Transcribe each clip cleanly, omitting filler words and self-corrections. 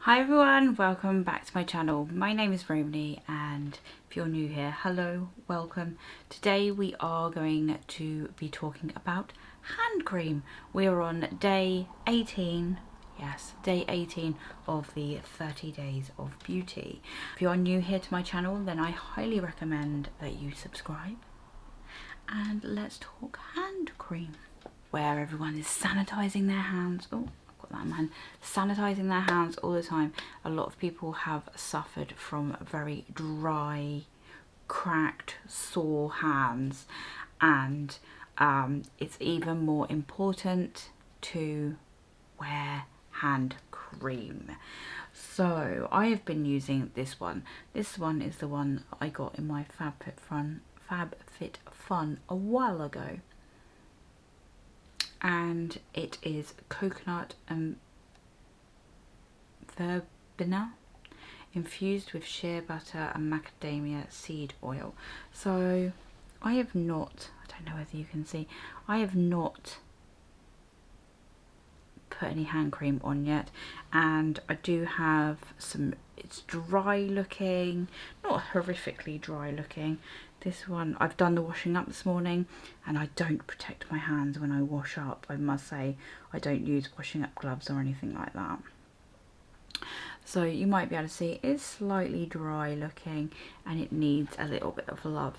Hi everyone, welcome back to my channel. My name is Romney and if you're new here, hello, welcome. Today we are going to be talking about hand cream. We are on day 18, yes, day 18 of the 30 days of beauty. If you are new here to my channel, then I highly recommend that you subscribe. And let's talk hand cream, where everyone is sanitizing their hands. Oh, that man, sanitizing their hands all the time. A lot of people have suffered from very dry, cracked, sore hands, and it's even more important to wear hand cream. So I have been using this one. This one is the one I got in my FabFitFun a while ago. And it is coconut and verbena infused with shea butter and macadamia seed oil. So I have not, I don't know whether you can see, I have not put any hand cream on yet, and I do have some, it's dry looking, not horrifically dry looking. This one, I've done the washing up this morning and I don't protect my hands when I wash up. I must say, I don't use washing up gloves or anything like that. So you might be able to see it's slightly dry looking and it needs a little bit of love.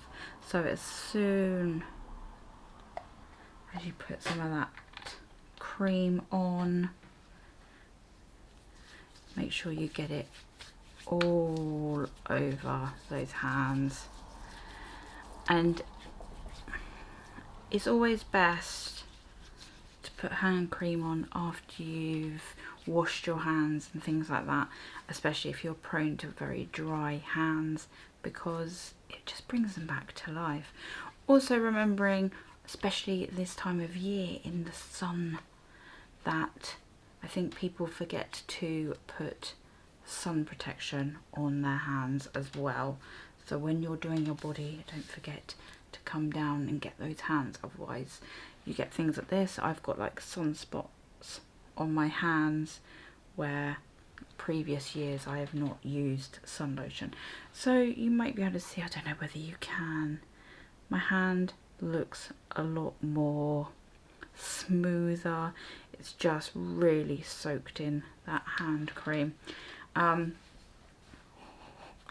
So as soon as you put some of that cream on, make sure you get it all over those hands. And it's always best to put hand cream on after you've washed your hands and things like that, especially if you're prone to very dry hands, because it just brings them back to life. Also remembering, especially this time of year in the sun, that I think people forget to put sun protection on their hands as well. So when you're doing your body, don't forget to come down and get those hands, otherwise you get things like this. I've got like sunspots on my hands where previous years I have not used sun lotion. So you might be able to see, I don't know whether you can, my hand looks a lot more smoother. It's just really soaked in that hand cream.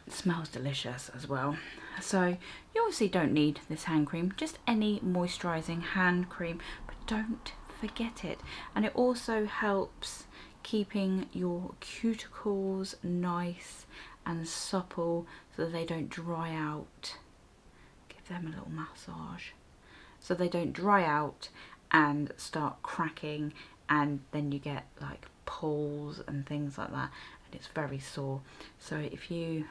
It smells delicious as well. So you obviously don't need this hand cream, just any moisturising hand cream, but don't forget it. And it also helps keeping your cuticles nice and supple so that they don't dry out. Give them a little massage so they don't dry out and start cracking, and then you get like pulls and things like that, and it's very sore. So if you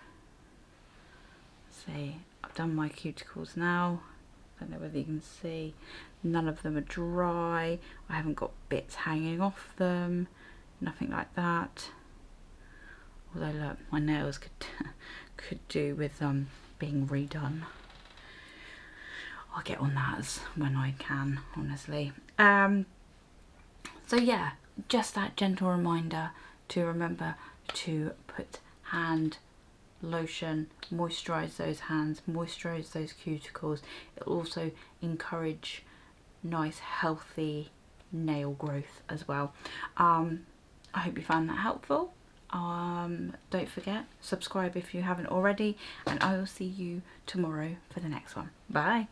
see, I've done my cuticles now, I don't know whether you can see, none of them are dry, I haven't got bits hanging off them, nothing like that. Although look, my nails could do with being redone. I'll get on that when I can, honestly. So yeah, just that gentle reminder to remember to put hand lotion, moisturise those hands, moisturise those cuticles. It'll also encourage nice healthy nail growth as well. I hope you found that helpful. Don't forget, subscribe if you haven't already, and I will see you tomorrow for the next one. Bye.